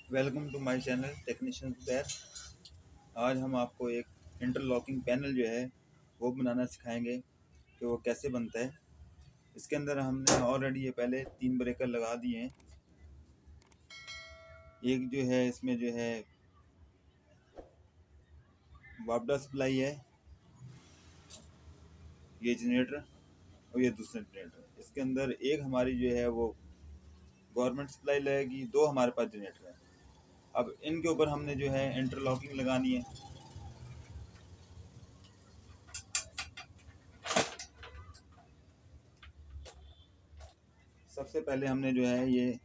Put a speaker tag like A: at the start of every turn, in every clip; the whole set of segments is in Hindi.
A: Welcome to my channel technician पैर। आज हम आपको एक इंटरलॉकिंग पैनल जो है वो बनाना सिखाएंगे कि वो कैसे बनता है। इसके अंदर हमने ऑलरेडी ये पहले 3 ब्रेकर लगा दिए हैं। एक जो है इसमें जो है वापडा सप्लाई है, ये जनरेटर और ये दूसरा जनरेटर। इसके अंदर एक हमारी जो है वो गवर्नमेंट सप्लाई लगेगी, 2 हमारे पास जनरेटर है। अब इनके ऊपर हमने जो है इंटरलॉकिंग लगानी है। सबसे पहले हमने जो है ये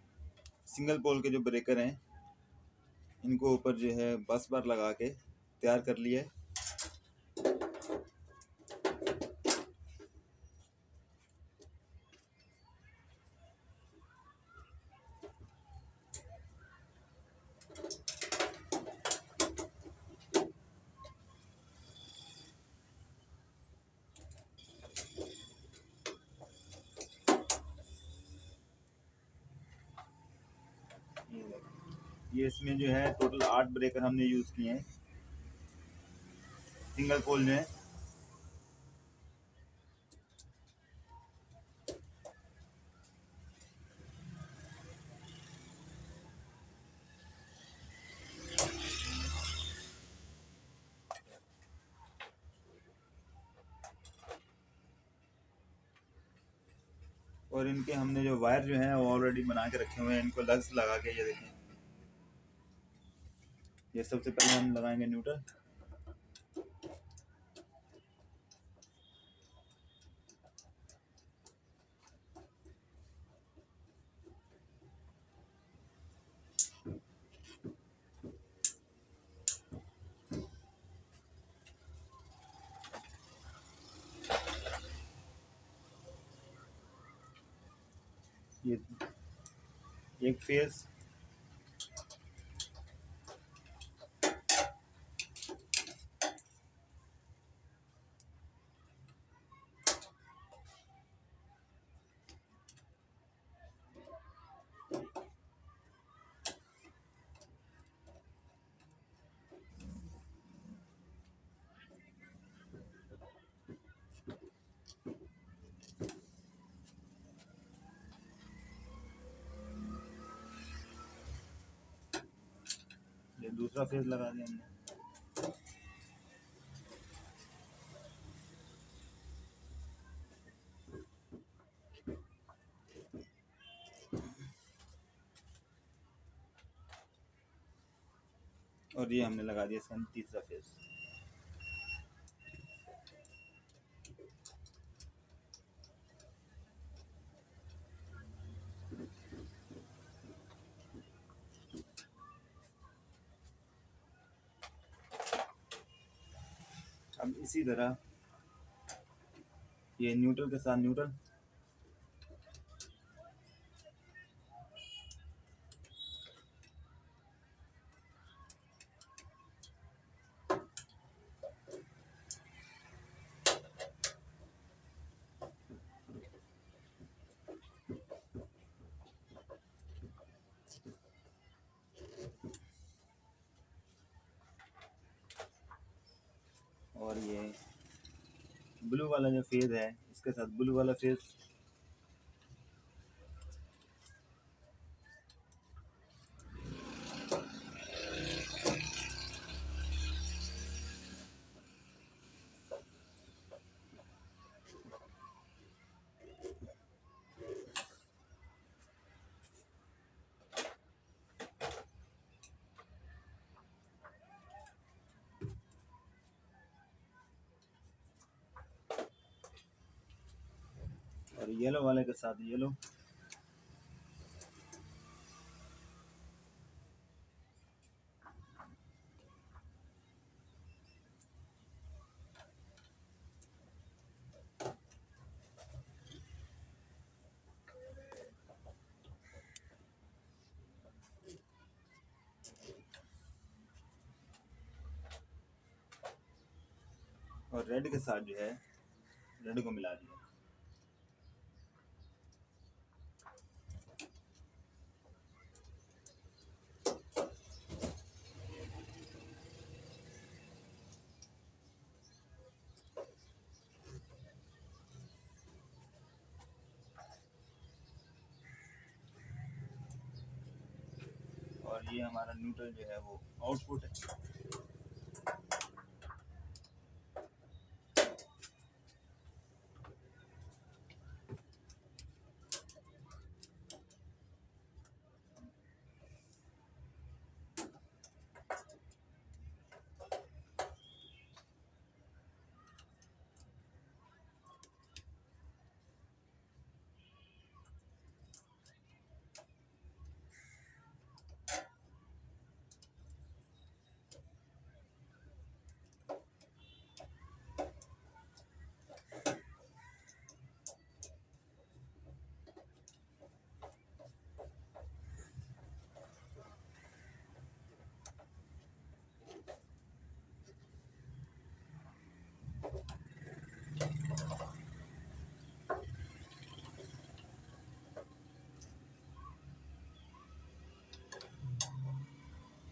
A: सिंगल पोल के जो ब्रेकर हैं इनको ऊपर जो है बस बार लगा के तैयार कर लिया है। ये इसमें जो है टोटल 8 ब्रेकर हमने यूज किए हैं सिंगल पोल जो है। और इनके हमने जो वायर जो है वो ऑलरेडी बना के रखे हुए हैं, इनको लग्स लगा के ये देखें। ये सबसे पहले हम लगाएंगे न्यूट्रल। ये एक फेज, ये दूसरा फेज लगा दिया हमने। और ये हमने लगा दिया इसका तीसरा फेज। अब इसी तरह ये न्यूट्रल के साथ न्यूट्रल, और ये ब्लू वाला जो फेज है इसके साथ ब्लू वाला फेज। और येलो वाले के साथ येलो। और रेड के साथ जो है रेड को मिला दिया। और ये हमारा न्यूट्रल जो है वो आउटपुट है।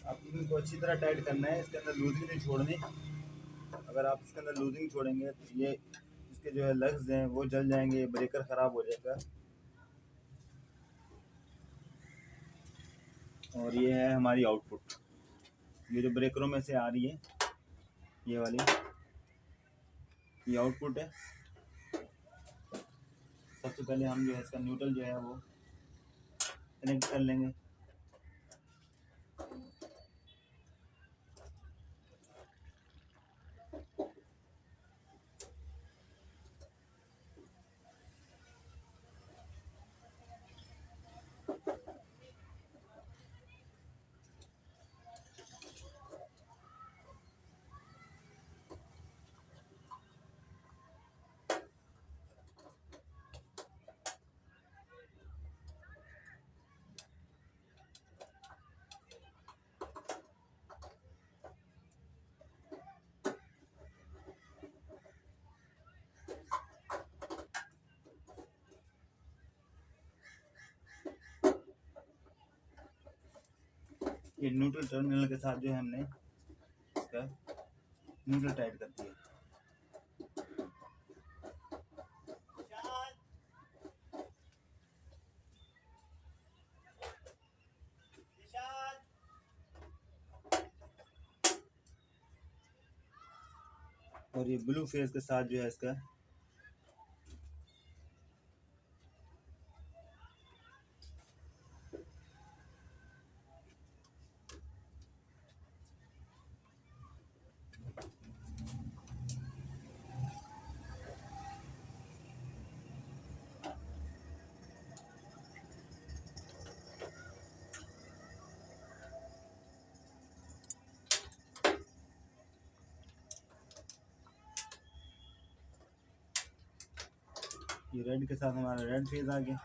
A: आपको इनको अच्छी तरह टाइट करना है, इसके अंदर लूजिंग नहीं छोड़नी। अगर आप इसके अंदर लूजिंग छोड़ेंगे तो ये इसके जो है लग्स हैं वो जल जाएंगे, ब्रेकर ख़राब हो जाएगा। और ये है हमारी आउटपुट, ये जो ब्रेकरों में से आ रही है ये वाली, ये आउटपुट है। सबसे पहले हम जो है इसका न्यूट्रल जो है वो कनेक्ट कर लेंगे। ये न्यूट्रल टर्मिनल के साथ जो है हमने इसका न्यूट्रल टाइट कर दिया। और ये ब्लू फेस के साथ जो है इसका ये रेड के साथ हमारा रेड फेज आ गया।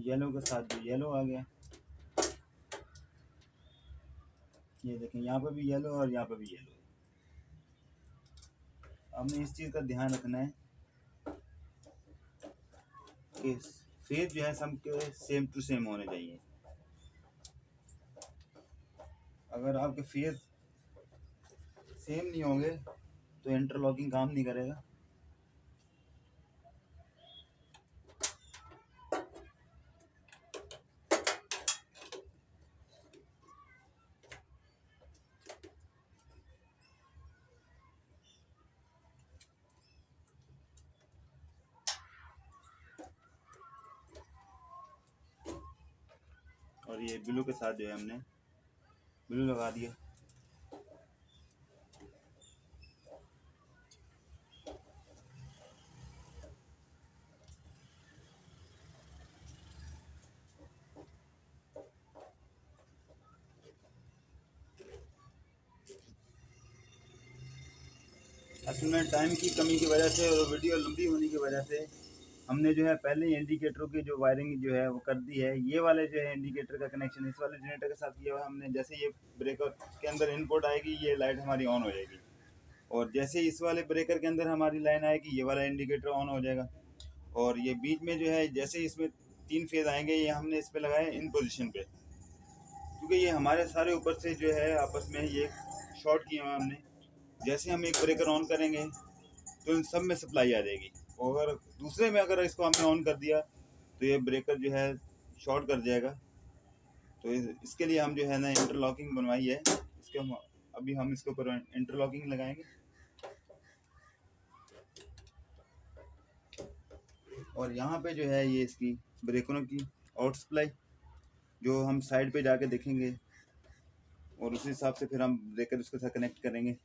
A: येलो के साथ जो येलो आ गया, ये देखें यहाँ पे भी येलो और यहाँ पे भी येलो। हमने इस चीज़ का ध्यान रखना है कि फेज जो है सबके सेम टू सेम होने चाहिए। अगर आपके फेज सेम नहीं होंगे तो इंटरलॉकिंग काम नहीं करेगा। और ये ब्लू के साथ जो है हमने ब्लू लगा दिया। असल में टाइम की कमी की वजह से और वीडियो लंबी होने की वजह से हमने जो है पहले ही इंडिकेटरों की जो वायरिंग जो है वो कर दी है। ये वाले जो है इंडिकेटर का कनेक्शन इस वाले जनरेटर के साथ किया हुआ हमने। जैसे ये ब्रेकर के अंदर इनपुट आएगी ये लाइट हमारी ऑन हो जाएगी। और जैसे इस वाले ब्रेकर के अंदर हमारी लाइन आएगी, ये वाला इंडिकेटर ऑन हो जाएगा। और ये बीच में जो है, जैसे इसमें 3 फेज आएंगे, ये हमने इस पे लगाए इन पोजीशन पे, क्योंकि ये हमारे सारे ऊपर से जो है आपस में ये शॉर्ट किया हुआ हमने। जैसे हम एक ब्रेकर ऑन करेंगे तो इन सब में सप्लाई आ जाएगी, और दूसरे में अगर इसको हमने ऑन कर दिया तो ये ब्रेकर जो है शॉर्ट कर जाएगा। तो इसके लिए हम जो है ना इंटरलॉकिंग बनवाई है। इसके अभी हम इसके ऊपर इंटरलॉकिंग लगाएंगे। और यहाँ पे जो है ये इसकी ब्रेकरों की आउट सप्लाई, जो हम साइड पे जाके देखेंगे और उस हिसाब से फिर हम ब्रेकर उसके साथ कनेक्ट करेंगे।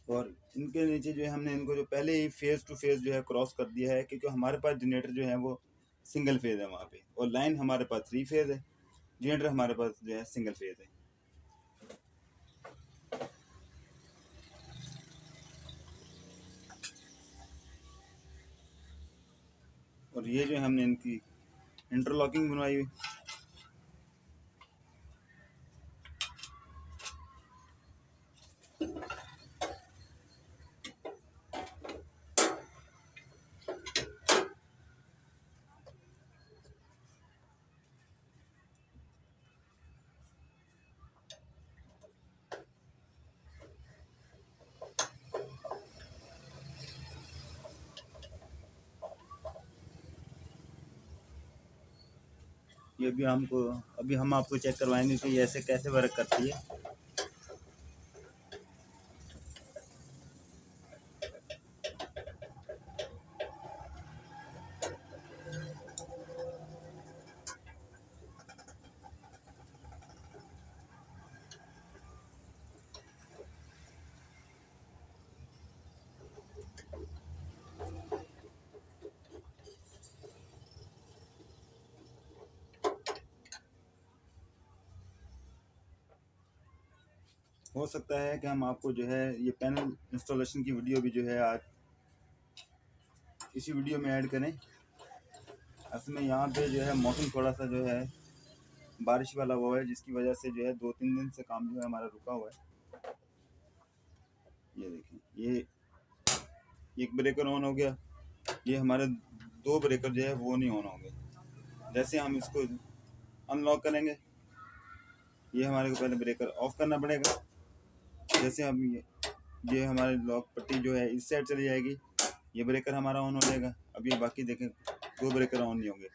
A: और इनके नीचे जो है हमने इनको जो पहले ही फेज टू फेज जो है क्रॉस कर दिया है, क्योंकि हमारे पास जनरेटर जो है वो सिंगल फेज है वहाँ पे, और लाइन हमारे पास 3 फेज है, जनरेटर हमारे पास जो है सिंगल फेज है। और ये जो हमने इनकी इंटरलॉकिंग बनवाई हुई। ये भी अभी हम आपको चेक करवाएंगे कि ये ऐसे कैसे वर्क करती है। हो सकता है कि हम आपको जो है ये पैनल इंस्टॉलेशन की वीडियो भी जो है आज इसी वीडियो में ऐड करें। असल में यहाँ पे जो है मौसम थोड़ा सा जो है बारिश वाला हुआ है, जिसकी वजह से जो है 2-3 दिन से काम जो है हमारा रुका हुआ है। ये देखें, ये एक ब्रेकर ऑन हो गया, ये हमारे 2 ब्रेकर जो है वो नहीं ऑन होंगे। जैसे हम इसको अनलॉक करेंगे, ये हमारे को पहले ब्रेकर ऑफ करना पड़ेगा। जैसे हम ये हमारे लॉक पट्टी जो है इस साइड चली जाएगी, ये ब्रेकर हमारा ऑन हो जाएगा। अब ये बाकी देखें 2 ब्रेकर ऑन नहीं होंगे।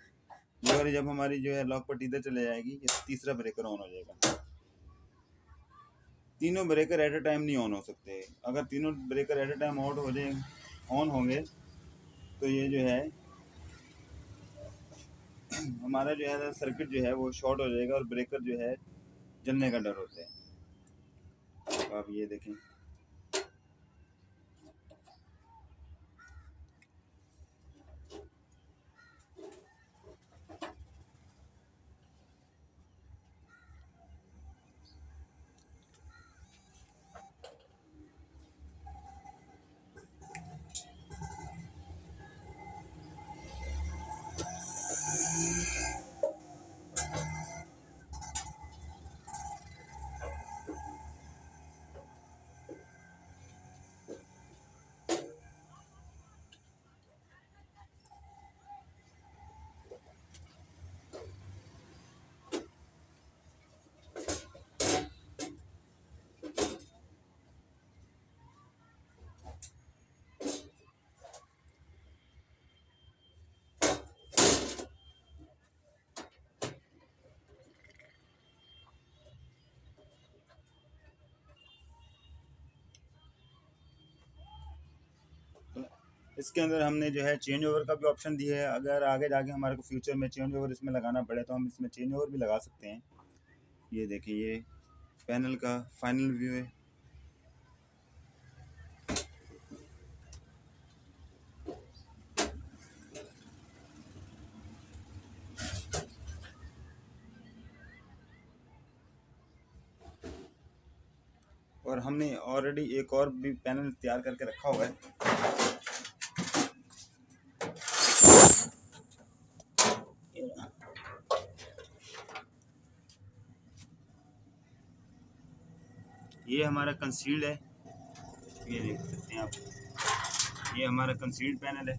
A: ये वाली जब हमारी जो है लॉक पट्टी इधर चले जाएगी, ये तीसरा ब्रेकर ऑन हो जाएगा। तीनों ब्रेकर एट अ टाइम नहीं ऑन हो सकते। अगर तीनों breaker at a time on होंगे तो ये जो है हमारा जो है सर्किट जो है वो शॉर्ट हो जाएगा और ब्रेकर जो है जलने का डर होता है। तो आप ये देखें, इसके अंदर हमने जो है चेंज ओवर का भी ऑप्शन दिया है। अगर आगे जाके हमारे को फ्यूचर में चेंज ओवर इसमें लगाना पड़े तो हम इसमें चेंज ओवर भी लगा सकते हैं। ये देखिए, ये पैनल का फाइनल व्यू है। और हमने ऑलरेडी एक और भी पैनल तैयार करके रखा हुआ है। ये हमारा कंसील्ड है, ये देख सकते हैं आप, ये हमारा कंसील्ड पैनल है।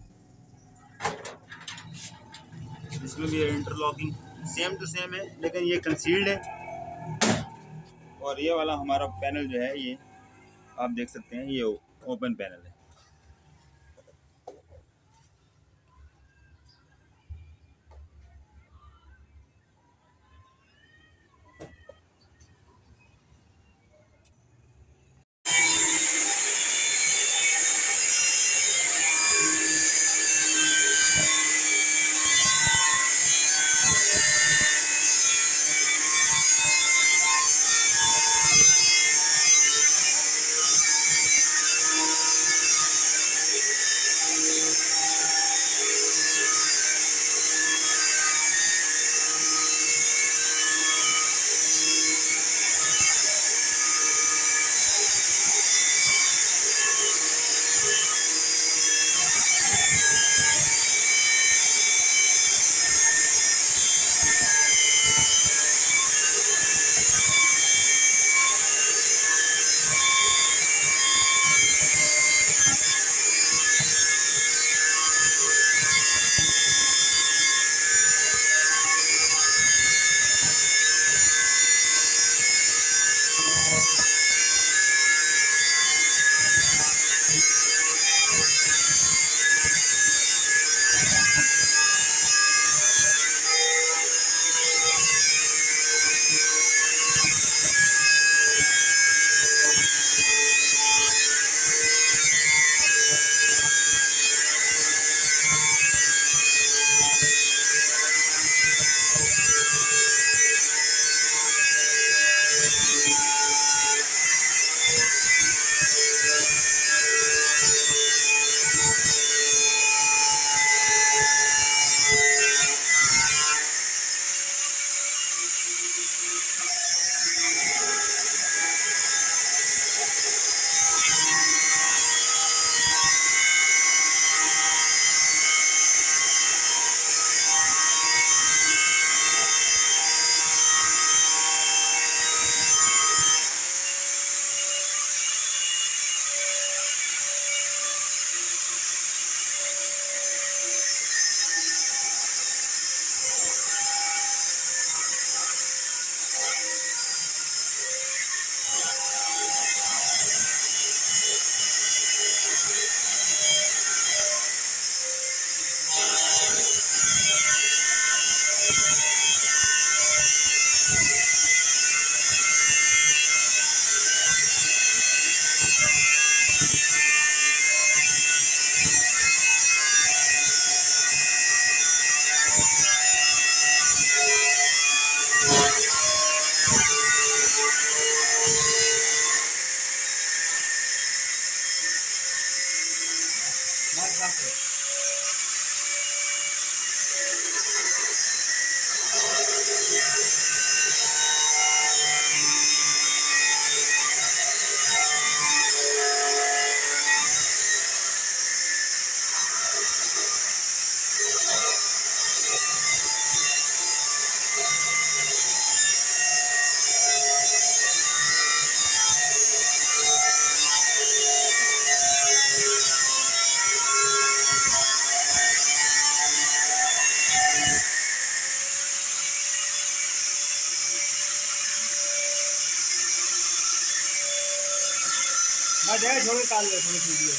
A: इसमें भी इंटरलॉकिंग सेम टू सेम है, लेकिन ये कंसील्ड है। और ये वाला हमारा पैनल जो है, ये आप देख सकते हैं, ये ओपन पैनल है।
B: थोड़ी काल थोड़ी वीडियो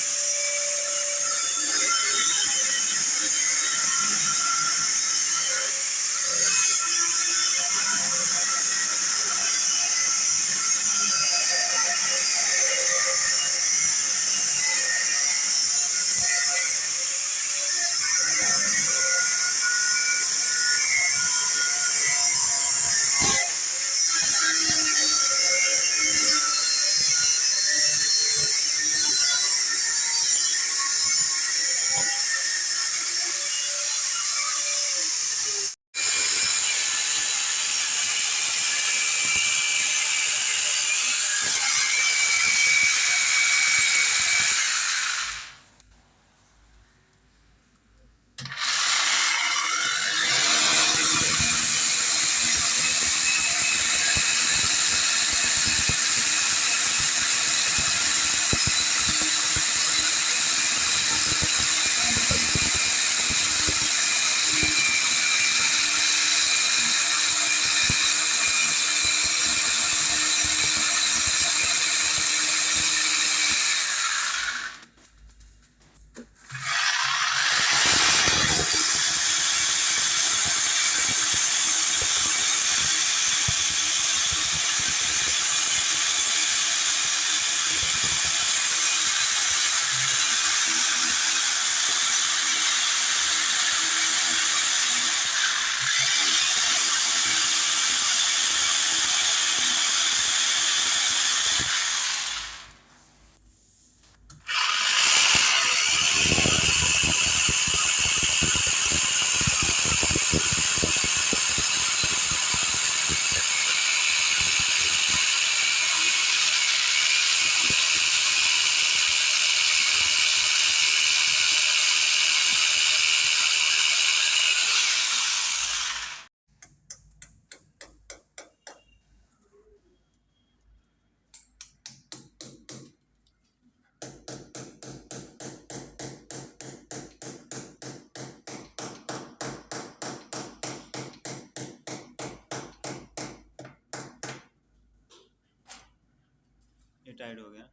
A: टाइट हो गया।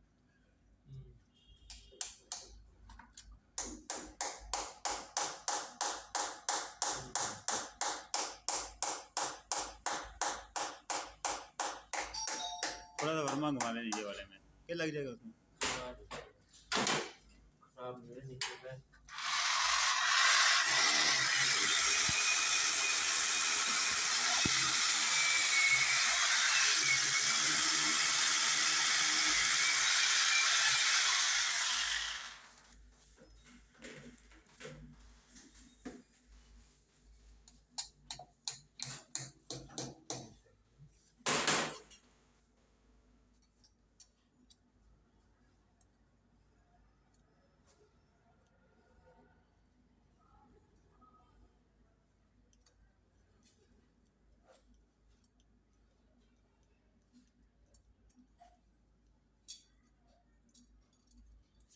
A: थोड़ा सा वर्मा घुमा लें नीचे वाले में, क्या लग जाएगा उसमें।
B: खराब मेरे नीचे में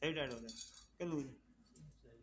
A: सही टाइट हो जाए, क्या लूज।
B: सही।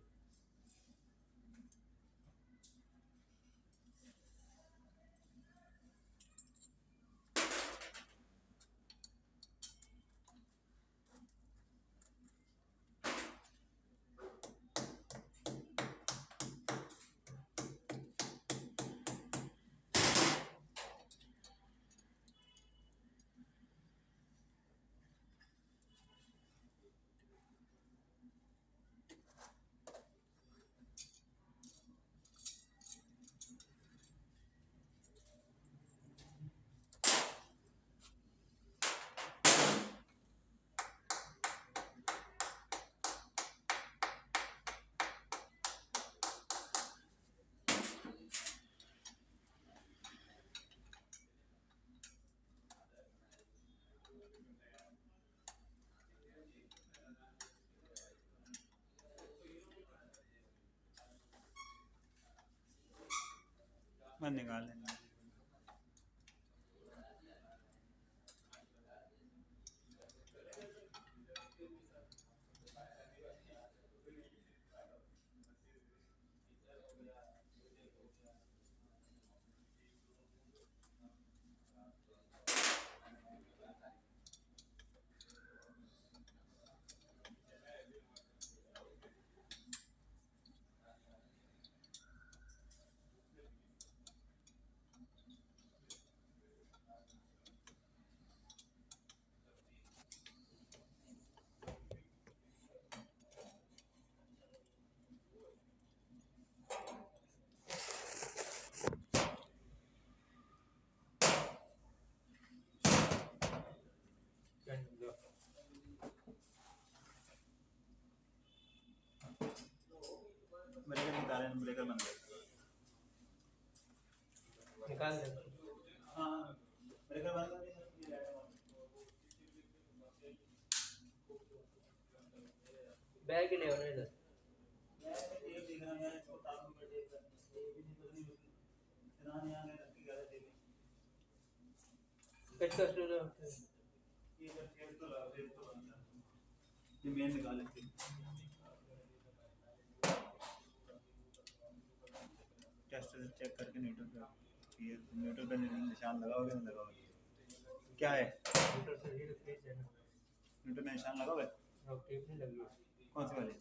A: मैं निकाल लेंगे।
B: क्या निकला?
A: ब्रेकर निकाले, ब्रेकर बंद कर।
B: निकाल दे।
A: हाँ ब्रेकर बंद कर दिया।
B: बैग ही ले आओ ना इधर। कट कर लो।
A: ये मेन निकाल लेते हैं। टेस्ट चेक करके न्यूट्रल पे, ये न्यूट्रल पे निशान लगाओगे नहीं लगाओगे, क्या है
B: न्यूट्रल से रीड फ्रीज है ना।
A: न्यूट्रल में निशान लगाओगे।
B: अब टेप नहीं लगी है।
A: कौन सी वाली।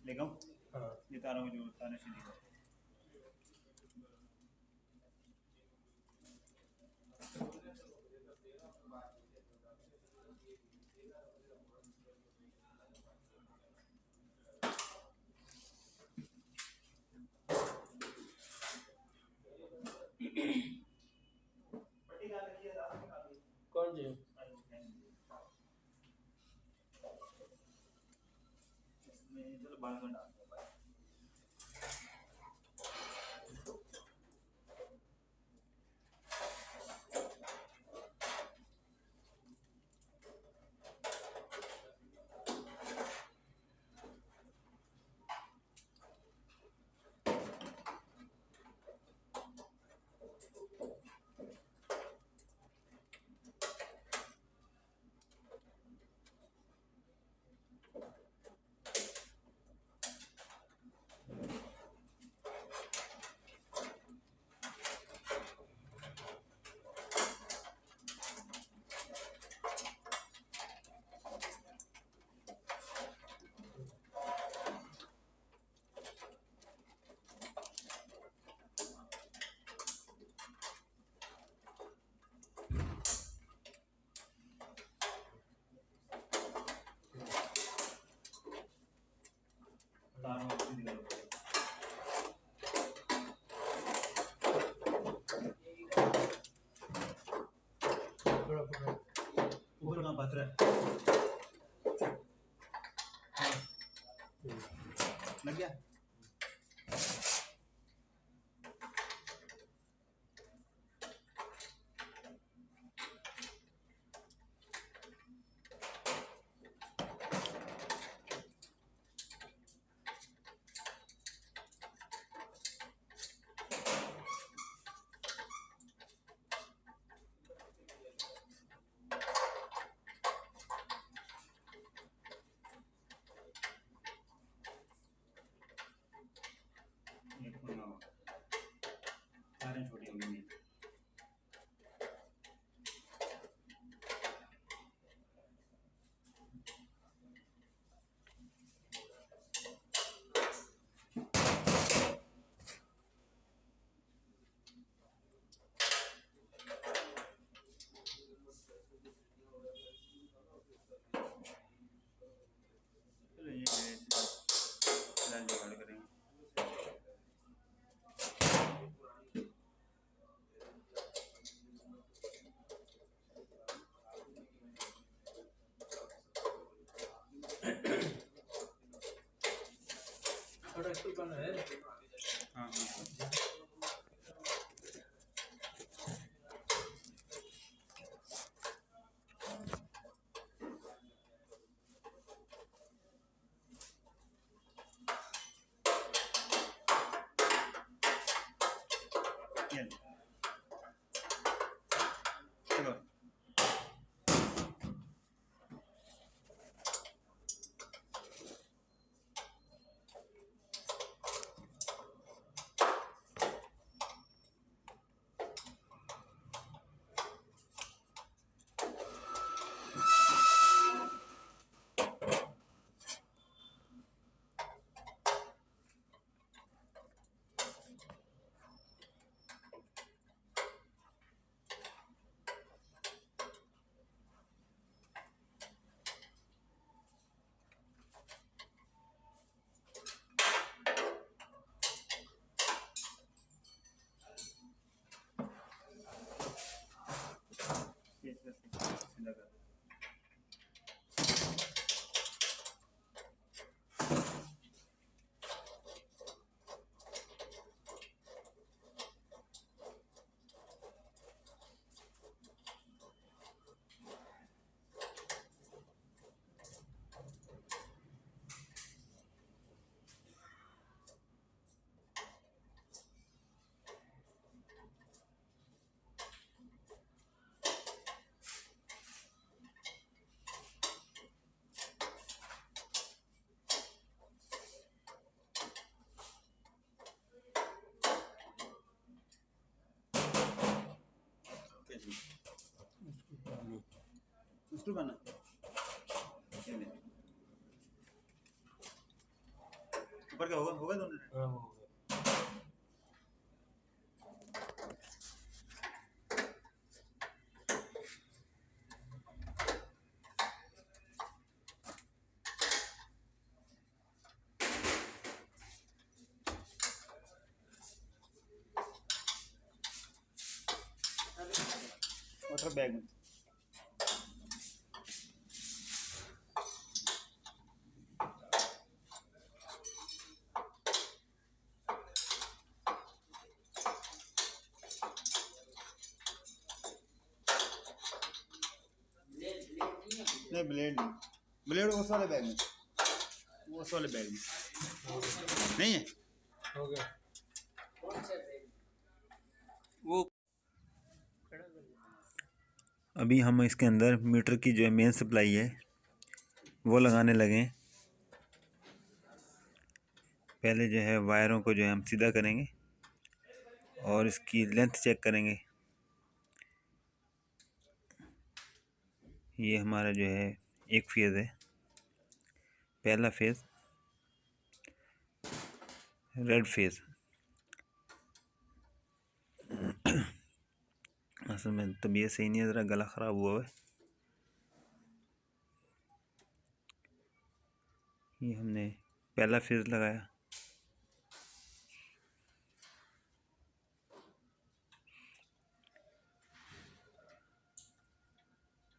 A: ले गो।
B: हाँ
A: ये तारों की जरूरत तारें सीधी करो।
B: कौन सी?
A: चलो बाल में डाल दो। फंस रहा है। लग गया। सारे छोटी हो गई। चलो ये फिलहाल जुगाड़ करेंगे।
B: थोड़ा स्कूल बंद है।
A: हाँ हाँ ये ले। चलो ये सीधा कर। उसको बना ये ले। ऊपर क्या होगा दोनों।
B: हाँ हो गया।
A: वाटर बैग में नहीं, ब्लेड नहीं, ब्लेड उस वाले बैग में, वो उस वाले बैग में नहीं है।
B: हो गया।
A: वो अभी हम इसके अंदर मीटर की जो है मेन सप्लाई है वो लगाने लगे। पहले जो है वायरों को जो है हम सीधा करेंगे और इसकी लेंथ चेक करेंगे। ये हमारा जो है एक फेज़ है, पहला फेज़ रेड फेज़। असल में तबीयत सही नहीं है, ज़रा गला ख़राब हुआ है। ये हमने पहला फेज़ लगाया,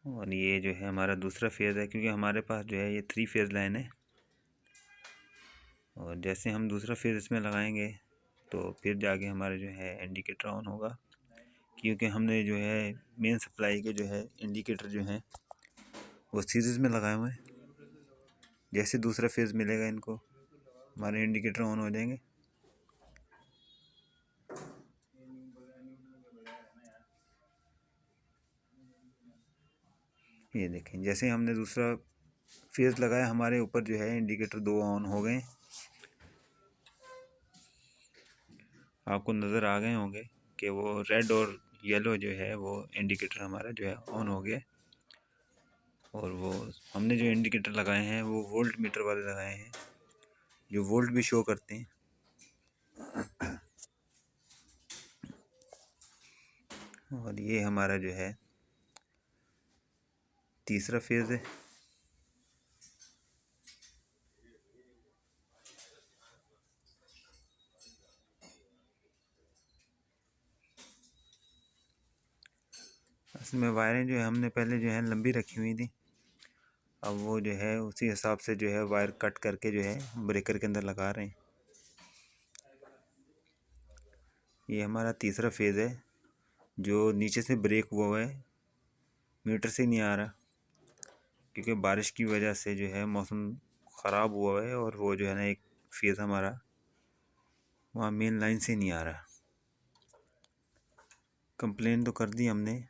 A: और ये जो है हमारा दूसरा फेज़ है, क्योंकि हमारे पास जो है ये 3 फेज़ लाइन है। और जैसे हम दूसरा फेज़ इसमें लगाएंगे तो फिर जाके हमारे जो है इंडिकेटर ऑन होगा, क्योंकि हमने जो है मेन सप्लाई के जो है इंडिकेटर जो हैं वो सीरीज़ में लगाए हुए हैं। जैसे दूसरा फेज़ मिलेगा इनको, हमारे इंडिकेटर ऑन हो जाएंगे। ये देखें, जैसे हमने दूसरा फेज़ लगाया हमारे ऊपर जो है इंडिकेटर 2 ऑन हो गए। आपको नज़र आ गए होंगे कि वो रेड और येलो जो है वो इंडिकेटर हमारा जो है ऑन हो गया। और वो हमने जो इंडिकेटर लगाए हैं वो वोल्ट मीटर वाले लगाए हैं, जो वोल्ट भी शो करते हैं। और ये हमारा जो है तीसरा फेज़ है। इसमें वायरें जो है हमने पहले जो है लंबी रखी हुई थी, अब वो जो है उसी हिसाब से जो है वायर कट करके जो है ब्रेकर के अंदर लगा रहे हैं। ये हमारा तीसरा फेज़ है, जो नीचे से ब्रेक हुआ है, मीटर से नहीं आ रहा, क्योंकि बारिश की वजह से जो है मौसम ख़राब हुआ है और वो जो है ना एक फेज़ हमारा वहाँ मेन लाइन से नहीं आ रहा। कंप्लेन तो कर दी हमने,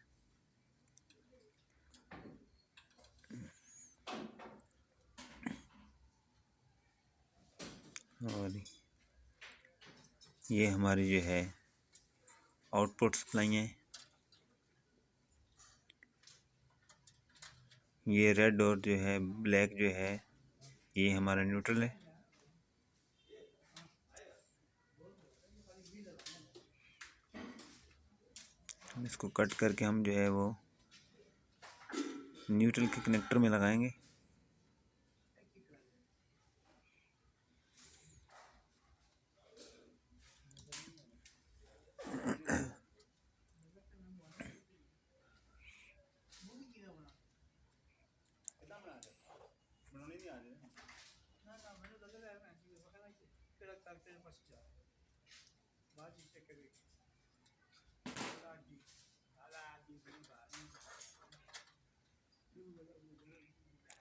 A: और ये हमारी जो है आउटपुट सप्लाई है। ये रेड और जो है ब्लैक जो है ये हमारा न्यूट्रल है। इसको कट करके हम जो है वो न्यूट्रल के कनेक्टर में लगाएंगे।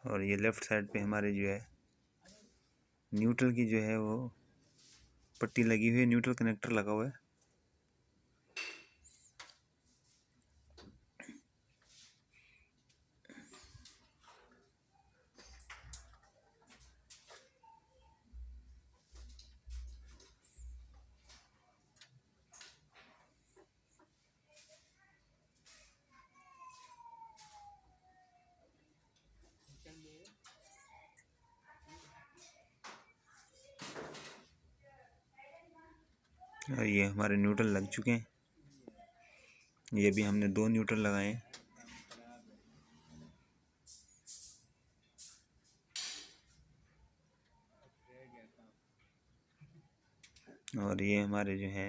A: और ये लेफ़्ट साइड पे हमारे जो है न्यूट्रल की जो है वो पट्टी लगी हुई है, न्यूट्रल कनेक्टर लगा हुआ है। और ये हमारे न्यूट्रल लग चुके हैं। ये भी हमने 2 न्यूट्रल लगाए हैं। और ये हमारे जो है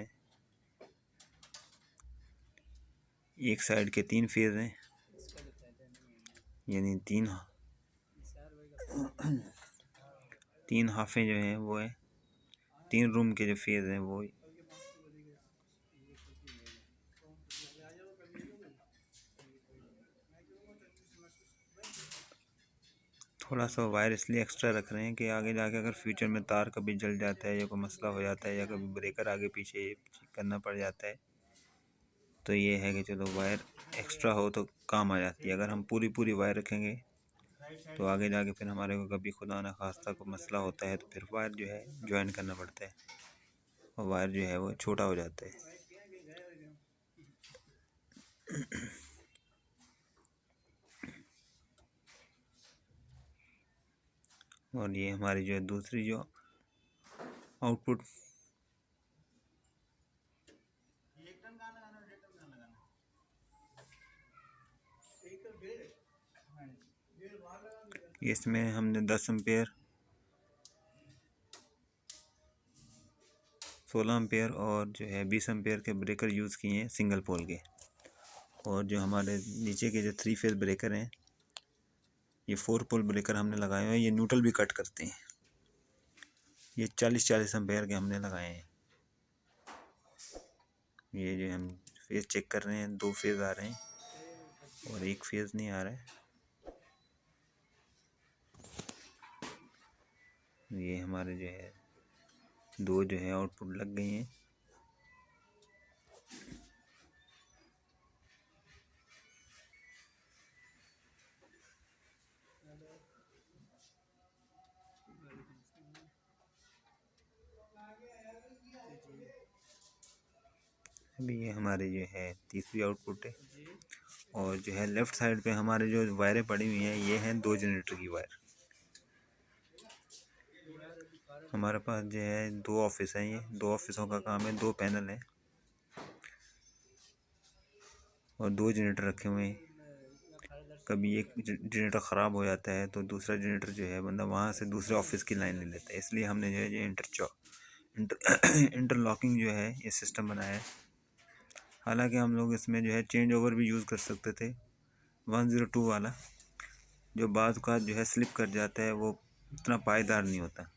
A: एक साइड के 3 फेज़ हैं, यानी 3 हाफें जो हैं वो है 3 रूम के जो फेज़ हैं वो। थोड़ा सा वायर इसलिए एक्स्ट्रा रख रहे हैं कि आगे जाके अगर फ्यूचर में तार कभी जल जाता है या कोई मसला हो जाता है या कभी ब्रेकर आगे पीछे करना पड़ जाता है तो ये है कि चलो वायर एक्स्ट्रा हो तो काम आ जाती है। अगर हम पूरी वायर रखेंगे तो आगे जाके फिर हमारे को कभी खुदा ना खास्ता कोई मसला होता है तो फिर वायर जो है ज्वाइन करना पड़ता है और वायर जो है वो छोटा हो जाता है। और ये हमारी जो है दूसरी जो आउटपुट इसमें हमने 10 एम्पेयर 16 एम्पेयर और जो है 20 एम्पेयर के ब्रेकर यूज़ किए हैं सिंगल पोल के। और जो हमारे नीचे के जो 3 फेज़ ब्रेकर हैं ये 4 पोल ब्रेकर हमने लगाए हुए हैं, ये न्यूट्रल भी कट करते हैं। ये 40 एम्पेयर के हमने लगाए हैं। ये जो हम फेज चेक कर रहे हैं, 2 फेज आ रहे हैं और 1 फेज नहीं आ रहा है। ये हमारे जो है 2 जो है आउटपुट लग गई हैं। अभी ये हमारे जो है तीसरी आउटपुट है। और जो है लेफ़्ट साइड पे हमारे जो वायरें पड़ी हुई हैं, ये हैं 2 जनरेटर की वायर। हमारे पास जो है 2 ऑफिस हैं, ये 2 ऑफिसों का काम है, 2 पैनल हैं और 2 जनरेटर रखे हुए हैं। कभी एक जनरेटर ख़राब हो जाता है तो दूसरा जनरेटर जो है बंदा वहाँ से दूसरे ऑफिस की लाइन ले लेता है। इसलिए हमने जो है ये इंटरलॉकिंग जो है ये सिस्टम बनाया है। हालांकि हम लोग इसमें जो है चेंज ओवर भी यूज़ कर सकते थे 102 वाला, जो बाज़ का जो है स्लिप कर जाता है, वो उतना पायदार नहीं होता।